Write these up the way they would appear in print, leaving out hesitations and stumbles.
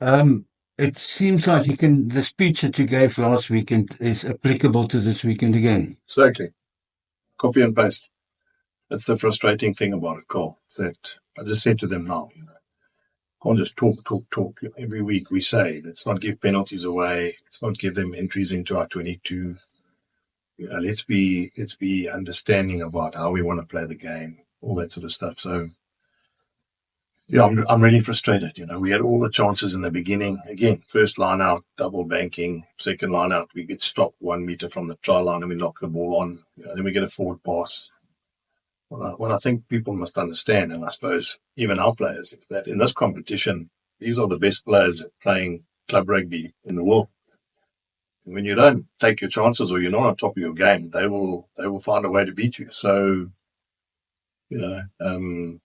It seems like the speech that you gave last weekend is applicable to this weekend again. Exactly. Copy and paste. That's the frustrating thing about it, Cole. Is that I just said to them now, can't just talk. Every week we say, let's not give penalties away. Let's not give them entries into our 22. Let's be understanding about how we want to play the game, all that sort of stuff. So, yeah, I'm really frustrated. We had all the chances in the beginning. Again, first line out, double banking. Second line out, we get stopped 1 meter from the try line and we knock the ball on. Then we get a forward pass. What I think people must understand, and I suppose even our players, is that in this competition, these are the best players at playing club rugby in the world. And when you don't take your chances or you're not on top of your game, they will find a way to beat you. So, I'm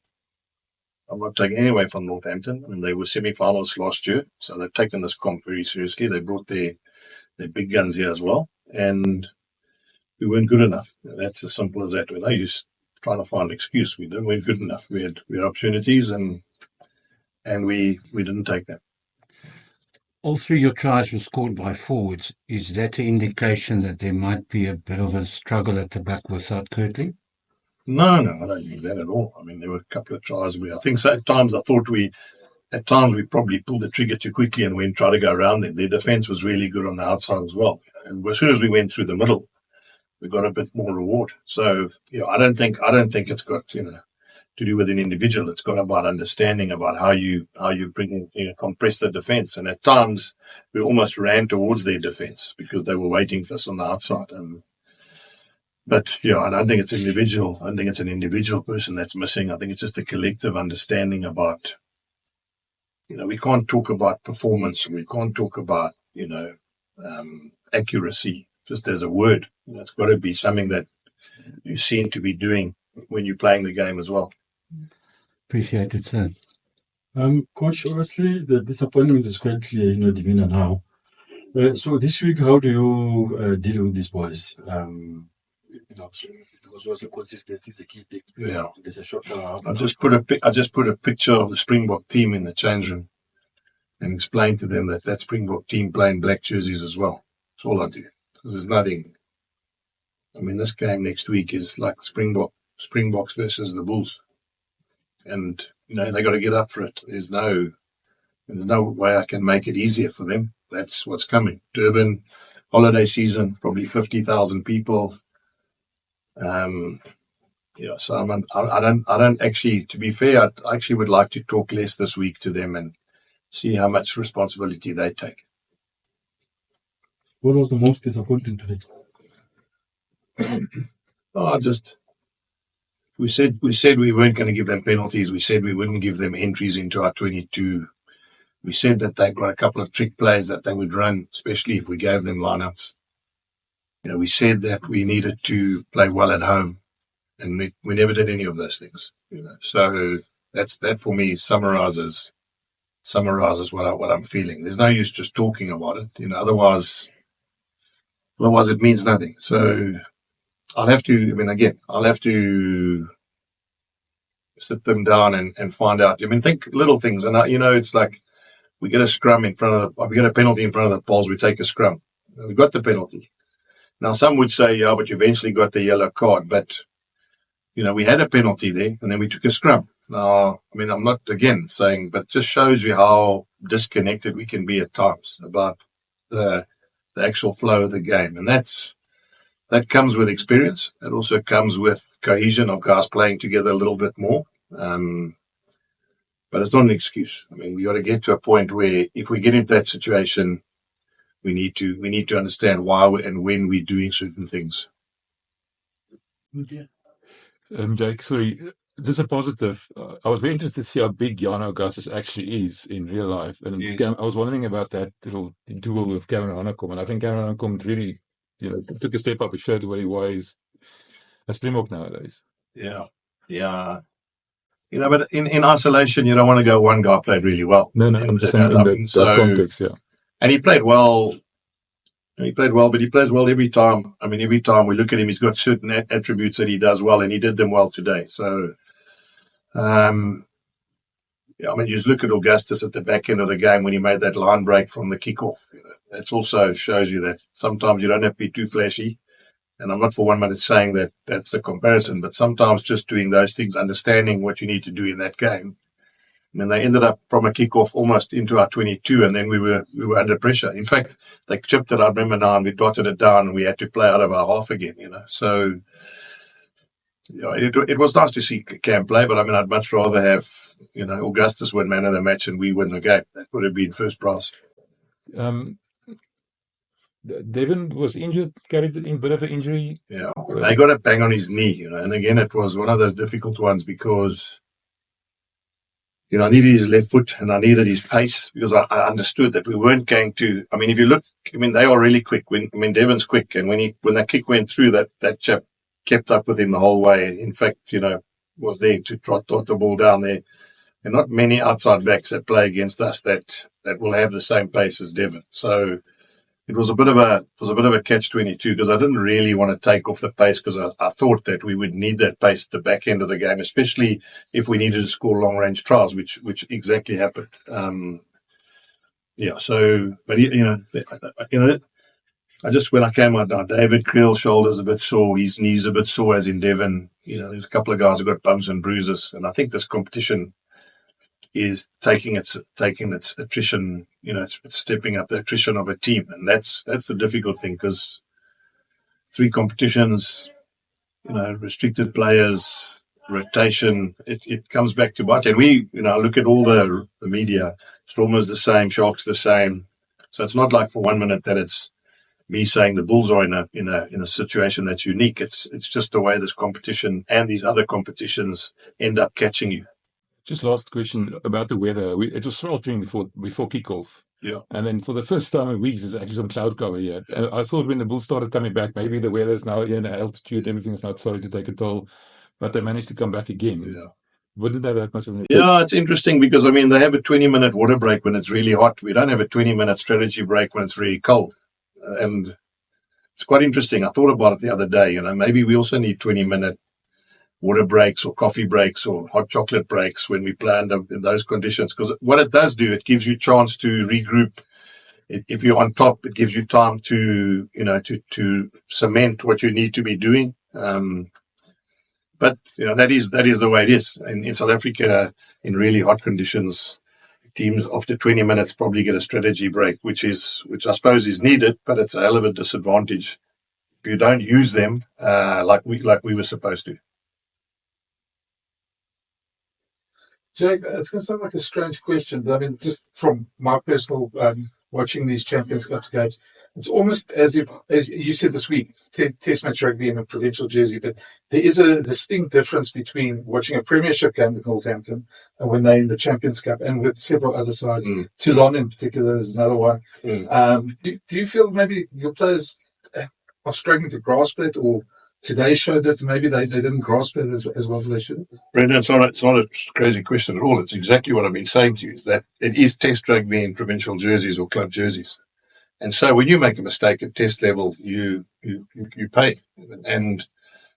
not taking any away from Northampton. I mean, they were semi-finalists last year, so they've taken this comp very seriously. They brought their big guns here as well, and we weren't good enough. That's as simple as that. They used trying to find an excuse. We weren't good enough. We had opportunities, and we didn't take them. All three of your tries were scored by forwards. Is that an indication that there might be a bit of a struggle at the back without Kirtley? No, I don't think that at all. I mean, there were a couple of tries where I think so, at times we probably pulled the trigger too quickly and went try to go around them. Their defence was really good on the outside as well. And as soon as we went through the middle, we got a bit more reward. So, I don't think it's got, to do with an individual. It's got about understanding about how you bring, compress the defence. And at times we almost ran towards their defence because they were waiting for us on the outside. But I don't think it's individual. I don't think it's an individual person that's missing. I think it's just a collective understanding about, we can't talk about performance. We can't talk about, accuracy just as a word. It's got to be something that you seem to be doing when you're playing the game as well. Appreciate it, sir. Coach, obviously the disappointment is quite clear, Divina now. So this week, how do you deal with these boys? Because also consistency is a key thing. Yeah, there's a short term. I just put a picture of the Springbok team in the change room and explained to them that Springbok team playing black jerseys as well. That's all I do. Because there's nothing. I mean, this game next week is like Springboks versus the Bulls, and they got to get up for it. There's no way I can make it easier for them. That's what's coming. Durban holiday season, probably 50,000 people. So I don't actually, to be fair, I actually would like to talk less this week to them and see how much responsibility they take. What was the most disappointing today? We said we weren't going to give them penalties. We said we wouldn't give them entries into our 22. We said that they've got a couple of trick plays that they would run, especially if we gave them lineouts. We said that we needed to play well at home, and we never did any of those things. So that for me summarizes what I'm feeling. There's no use just talking about it. Otherwise it means nothing. So I'll have to sit them down and find out. Think little things. And, it's like we get a scrum we get a penalty in front of the Bulls, we take a scrum. We got the penalty. Now, some would say, yeah, but you eventually got the yellow card. But, we had a penalty there and then we took a scrum. Now, I'm not, again, saying, but just shows you how disconnected we can be at times about the actual flow of the game. And that comes with experience. It also comes with cohesion of guys playing together a little bit more. But it's not an excuse. We got to get to a point where if we get into that situation, we need to understand why and when we're doing certain things. Jake, sorry, just a positive. I was very interested to see how big Jan Augustus actually is in real life. And yes. I was wondering about that little duel with Cameron Hanekom. And I think Cameron Hanekom really, took a step up and showed what he was a Springbok nowadays. Yeah. But in isolation, you don't want to go one guy played really well. No, I'm just saying in that context, yeah. And he played well. But he plays well every time. Every time we look at him, he's got certain attributes that he does well, and he did them well today. So, Yeah, I mean, you just look at Augustus at the back end of the game when he made that line break from the kickoff. That also shows you that sometimes you don't have to be too flashy. And I'm not for 1 minute saying that that's a comparison, but sometimes just doing those things, understanding what you need to do in that game. And then they ended up from a kickoff almost into our 22, and then we were under pressure. In fact, they chipped it, I remember now, and we dotted it down, and we had to play out of our half again, So it was nice to see Cam play, but I mean, I'd much rather have, Augustus win man of the match and we win the game. That would have been first prize. Devin was injured, carried in a bit of an injury. Yeah, they got a bang on his knee, and again, it was one of those difficult ones because, I needed his left foot and I needed his pace because I understood that we weren't going to. I mean, if you look, they are really quick. Devin's quick, and when that kick went through, that chap kept up with him the whole way. In fact, was there to trot the ball down there. And not many outside backs that play against us that will have the same pace as Devin. So it was a bit of a catch-22 because I didn't really want to take off the pace because I thought that we would need that pace at the back end of the game, especially if we needed to score long-range tries, which exactly happened. When I came out now, David Creel's shoulder's a bit sore, his knee's a bit sore, as in Devon. There's a couple of guys who got bumps and bruises, and I think this competition is taking its attrition. It's stepping up the attrition of a team, and that's the difficult thing because 3 competitions, restricted players, rotation, it comes back to bite. And we, look at all the media. Stormers the same, Sharks the same. So it's not like for 1 minute that it's me saying the Bulls are in a situation that's unique. It's just the way this competition and these other competitions end up catching you. Just last question about the weather. It was sweltering before kickoff. Yeah. And then for the first time in weeks, there's actually some cloud cover here. I thought when the Bulls started coming back, maybe the weather is now in altitude, everything is now starting to take a toll, but they managed to come back again. Yeah. Wouldn't have that much of an effect? Yeah, it's interesting because, they have a 20-minute water break when it's really hot. We don't have a 20-minute strategy break when it's really cold. And it's quite interesting. I thought about it the other day. Maybe we also need 20-minute water breaks or coffee breaks or hot chocolate breaks when we play in those conditions. Because what it does do, it gives you a chance to regroup. If you're on top, it gives you time to, to cement what you need to be doing. But that is the way it is. In South Africa, in really hot conditions, teams after 20 minutes probably get a strategy break, which I suppose is needed, but it's a hell of a disadvantage if you don't use them like we were supposed to. Jake, it's going to sound like a strange question, but just from my personal watching these Champions Cup games, it's almost as if, as you said this week, Test match rugby in a provincial jersey, but there is a distinct difference between watching a Premiership game with Northampton and when they're in the Champions Cup and with several other sides. Toulon in particular is another one. Do you feel maybe your players are struggling to grasp it, or today showed that maybe they didn't grasp it as well as they should? Brendan, it's not a crazy question at all. It's exactly what I've been saying to you, is that it is Test rugby in provincial jerseys or club jerseys. And so when you make a mistake at Test level, you pay. And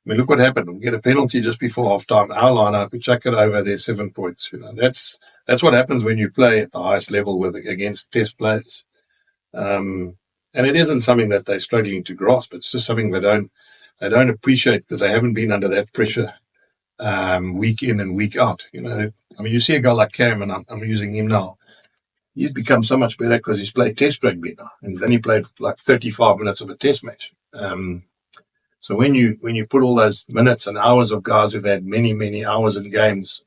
look what happened. We get a penalty just before half-time. Our lineup, we chuck it over there, 7 points. That's what happens when you play at the highest level against Test players. And it isn't something that they're struggling to grasp. It's just something they don't appreciate because they haven't been under that pressure week in and week out. You see a guy like Cam, and I'm using him now. He's become so much better because he's played Test rugby now, and he's only played like 35 minutes of a Test match. So when you put all those minutes and hours of guys who've had many, many hours in games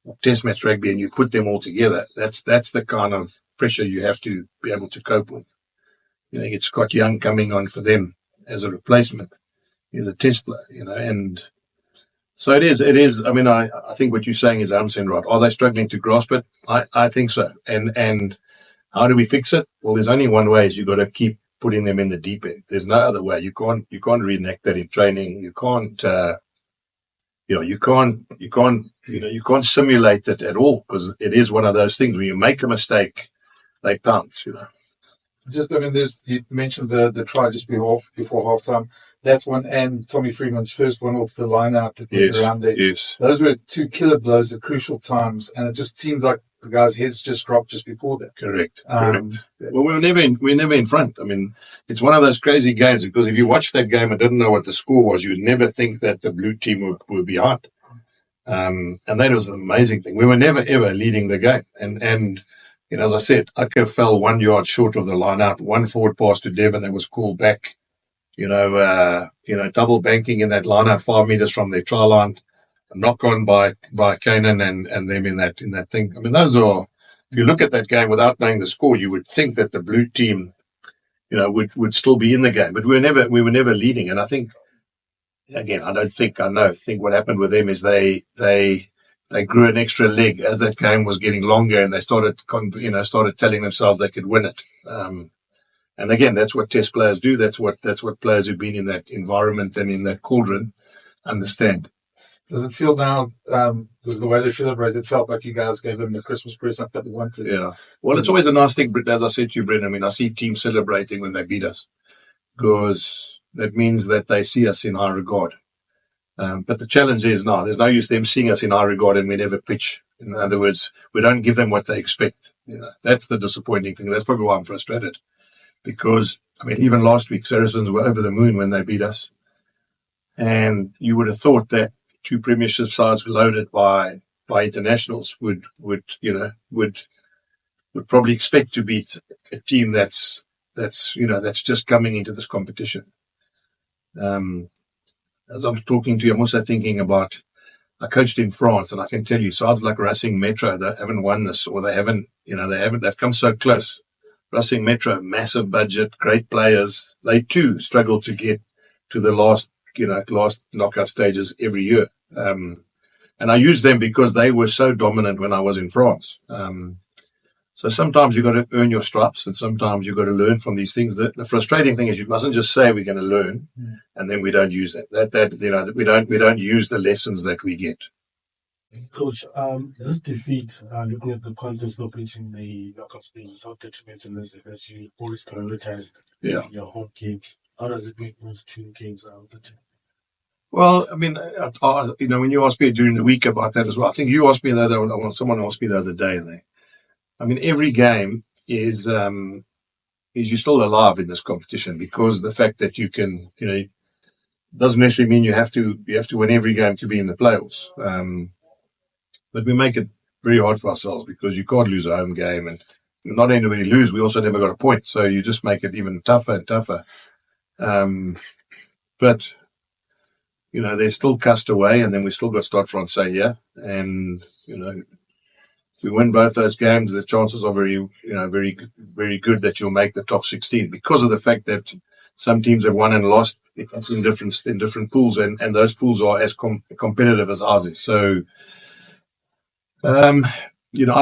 of Test match rugby and you put them all together, that's the kind of pressure you have to be able to cope with. You get Scott Young coming on for them as a replacement. He's a Test player, and so it is. I think what you're saying is 100% right. Are they struggling to grasp it? I think so. And how do we fix it? Well, there's only one way: is you've got to keep putting them in the deep end. There's no other way. You can't reenact that in training. You can't. You can't simulate it at all because it is one of those things. When you make a mistake, they pounce. Just, I mean, you mentioned the try just before halftime. That one and Tommy Freeman's first one off the line out that went around there. Yes. Those were two killer blows at crucial times, and it just seemed like the guys' heads just dropped just before that. Correct. Well, we're never in front. I mean, it's one of those crazy games because if you watch that game and didn't know what the score was, you'd never think that the blue team were behind. And that was an amazing thing. We were never ever leading the game, and you know, as I said, Ucker fell 1 yard short of the line out. One forward pass to Devon that was called back. Double banking in that line out 5 meters from their try line. A knock on by Kanan and them in that thing. I mean, those are. If you look at that game without knowing the score, you would think that the blue team, would still be in the game, but we were never leading. And I think, again, I think what happened with them is they grew an extra leg as that game was getting longer, and they started telling themselves they could win it. And again, that's what test players do. That's what players who've been in that environment and in that cauldron understand. Does it feel now, because the way they celebrated, it felt like you guys gave them the Christmas present that they wanted? Yeah. Well, it's always a nice thing, but as I said to you, Brendan, I mean, I see teams celebrating when they beat us because that means that they see us in high regard. But the challenge is now, there's no use them seeing us in high regard and we never pitch. In other words, we don't give them what they expect. That's the disappointing thing. That's probably why I'm frustrated. Because, I mean, even last week, Saracens were over the moon when they beat us. And you would have thought that two premiership sides loaded by internationals would probably expect to beat a team that's just coming into this competition. As I'm talking to you, I'm also thinking about, I coached in France, and I can tell you, sides like Racing Metro, they haven't won this, or they've come so close. Racing Metro, massive budget, great players. They too struggle to get to the last knockout stages every year. And I use them because they were so dominant when I was in France. So sometimes you've got to earn your stripes, and sometimes you've got to learn from these things. The frustrating thing is you mustn't just say we're going to learn, and then we don't use it. We don't use the lessons that we get. Coach, this defeat, looking at the context of reaching the knockout stages, how detrimental is it as you always prioritize your home games? How does it make those two games out of the team? Well, I mean, when you asked me during the week about that as well, I think you asked me the other, or someone asked me the other day. I mean, every game is you're still alive in this competition because the fact that you can, doesn't necessarily mean you have to win every game to be in the playoffs. But we make it very hard for ourselves because you can't lose a home game, and not only do we lose, we also never got a point. So you just make it even tougher and tougher. But they're still cast away, and then we still got Start France here, and if we win both those games, the chances are very very good that you'll make the top 16 because of the fact that some teams have won and lost in different pools, and those pools are as competitive as ours is. So. I'll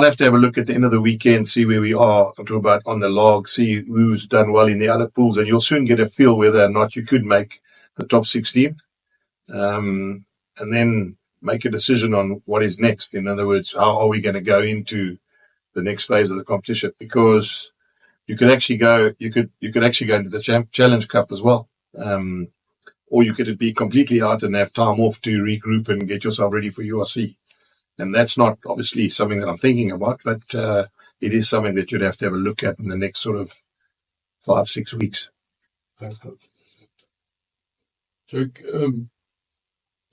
have to have a look at the end of the weekend, see where we are. I'm talking about on the log, see who's done well in the other pools, and you'll soon get a feel whether or not you could make the top 16. And then make a decision on what is next. In other words, how are we going to go into the next phase of the competition? Because you could actually go into the Challenge Cup as well. Or you could be completely out and have time off to regroup and get yourself ready for URC. And that's not obviously something that I'm thinking about, but it is something that you'd have to have a look at in the next sort of 5-6 weeks. That's good. So,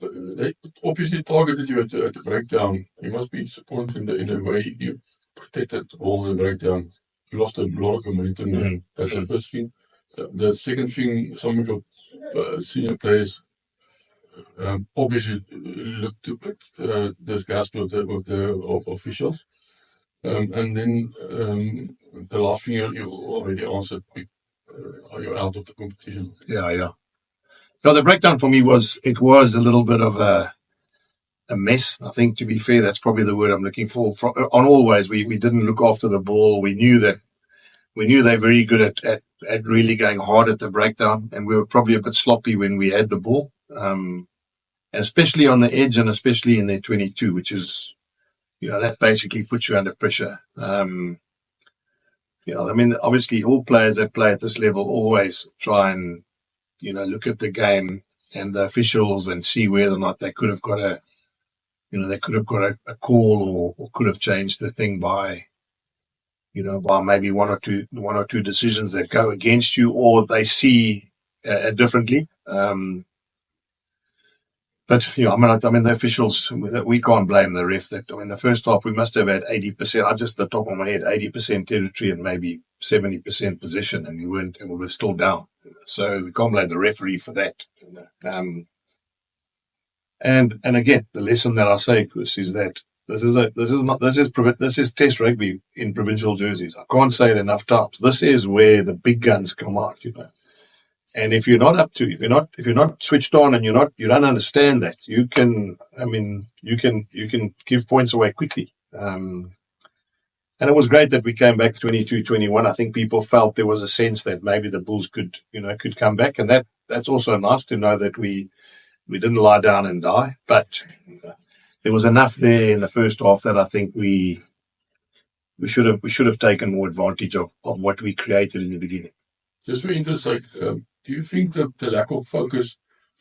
they obviously targeted you at the breakdown. You must be disappointed in the way you protected all the breakdown. You lost a lot of momentum. That's the first thing. The second thing, some of your senior players obviously looked to put this gas with the officials. And then the last thing you already answered, are you out of the competition? Yeah. So the breakdown for me was a little bit of a mess. I think, to be fair, that's probably the word I'm looking for. On Always, we didn't look after the ball. We knew they're very good at really going hard at the breakdown, and we were probably a bit sloppy when we had the ball. And especially on the edge, and especially in their 22, which is, that basically puts you under pressure. I mean, obviously all players that play at this level always try and, look at the game and the officials and see whether or not they could have got a call or could have changed the thing by maybe one or two decisions that go against you, or they see differently. But I mean, the officials, we can't blame the ref. The first half we must have had 80%. I just, the top of my head, 80% territory and maybe 70% possession, and we were still down. So we can't blame the referee for that. And again, the lesson that I say, Chris, is that this is Test rugby in provincial jerseys. I can't say it enough times. This is where the big guns come out, And if you're not if you're not switched on and you don't understand that, you can give points away quickly. And it was great that we came back 22-21. I think people felt there was a sense that maybe the Bulls could come back, and that's also nice to know that we didn't lie down and die. But there was enough there in the first half that I think we should have taken more advantage of what we created in the beginning. Just for interest's sake, do you think that the lack of focus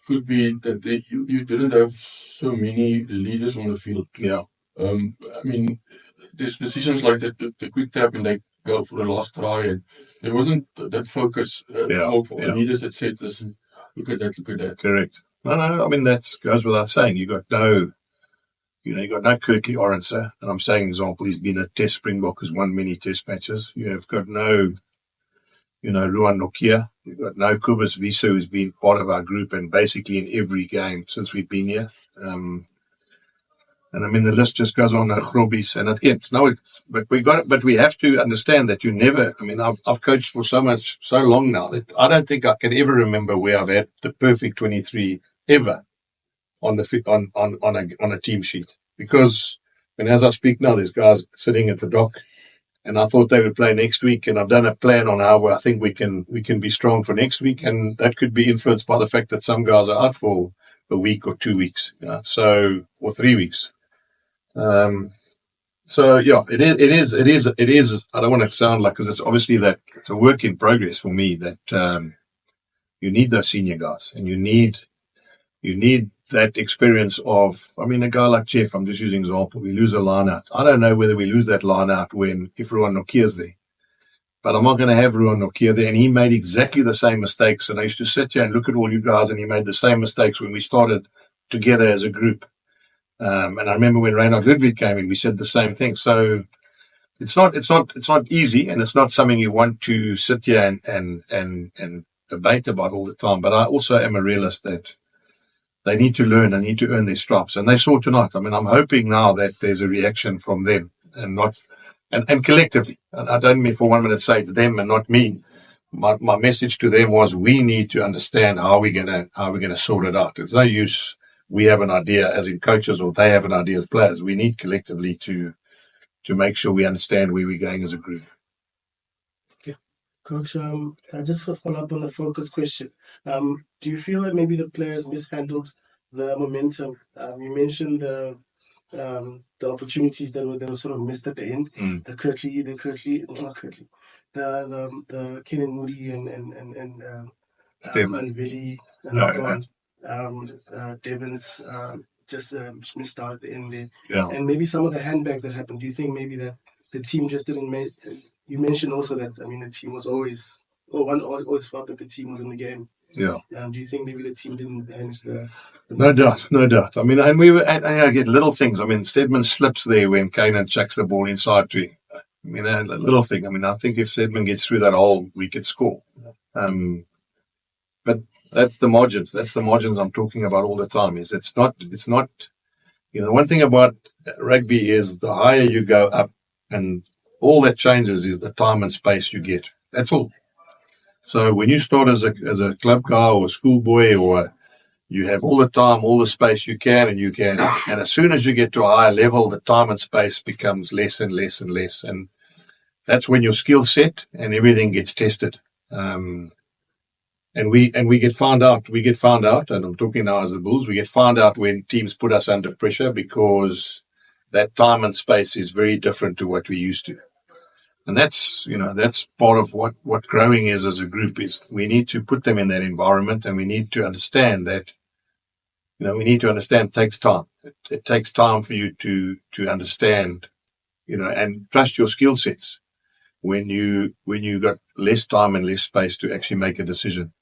could be that you didn't have so many leaders on the field? Yeah. I mean, there's decisions like that, the quick tap and they go for the last try, and there wasn't that focus for leaders that said, listen, look at that. Correct. No, I mean, that goes without saying. You got no Kirkley Orenser, and I'm saying, example, he's been a Test Springbok, has won many Test matches. You have got no, Ruan Nokia. You've got no Kubus Visa, who's been part of our group and basically in every game since we've been here. And I mean, the list just goes on. Grobbies, and again, but we have to understand that you never. I mean, I've coached for so long now that I don't think I can ever remember where I've had the perfect 23 ever on a team sheet, because as I speak now, there's guys sitting at the dock, and I thought they would play next week, and I've done a plan on how I think we can be strong for next week, and that could be influenced by the fact that some guys are out for a week or 2 weeks, or 3 weeks. So yeah, it is. I don't want to sound like, because it's obviously that it's a work in progress for me, that you need those senior guys, and you need that experience of, I mean, a guy like Jeff, I'm just using example, we lose a line out. I don't know whether we lose that line out if Ruan Nokia's there. But I'm not going to have Ruan Nokia there. And he made exactly the same mistakes. And I used to sit here and look at all you guys, and he made the same mistakes when we started together as a group. And I remember when Reinhard Ludwig came in, we said the same thing. So it's not easy, and it's not something you want to sit here and debate about all the time. But I also am a realist that they need to learn, they need to earn their stripes. And they saw tonight. I mean, I'm hoping now that there's a reaction from them and collectively. And I don't mean for 1 minute say it's them and not me. My message to them was, we need to understand how we're gonna sort it out. It's no use we have an idea as in coaches, or they have an idea as players. We need collectively to make sure we understand where we're going as a group. Coach, just to follow up on the focus question, do you feel that maybe the players mishandled the momentum? You mentioned the opportunities that were sort of missed at the end. The Kenan Moody and Vili and Devon's just missed out at the end there. Yeah. And maybe some of the handbags that happened. Do you think maybe that the team just didn't make? You mentioned also that, I mean, the team was always felt that the team was in the game. Yeah. Do you think maybe the team didn't manage the No doubt. I mean, and we were, and again, little things. I mean, Stedman slips there when Kanan chucks the ball inside to him. I mean, a little thing. I mean, I think if Stedman gets through that hole, we could score. But that's the margins. That's the margins I'm talking about all the time. It's not, one thing about rugby is the higher you go up, and all that changes is the time and space you get. That's all. So when you start as a club guy or a schoolboy, or you have all the time, all the space you can, and as soon as you get to a higher level, the time and space becomes less and less and less. And that's when your skill set and everything gets tested. And we get found out, and I'm talking now as the Bulls, we get found out when teams put us under pressure, because that time and space is very different to what we used to. And that's part of what growing is as a group. Is we need to put them in that environment, and we need to understand that, it takes time. It takes time for you to understand, and trust your skill sets when you got less time and less space to actually make a decision.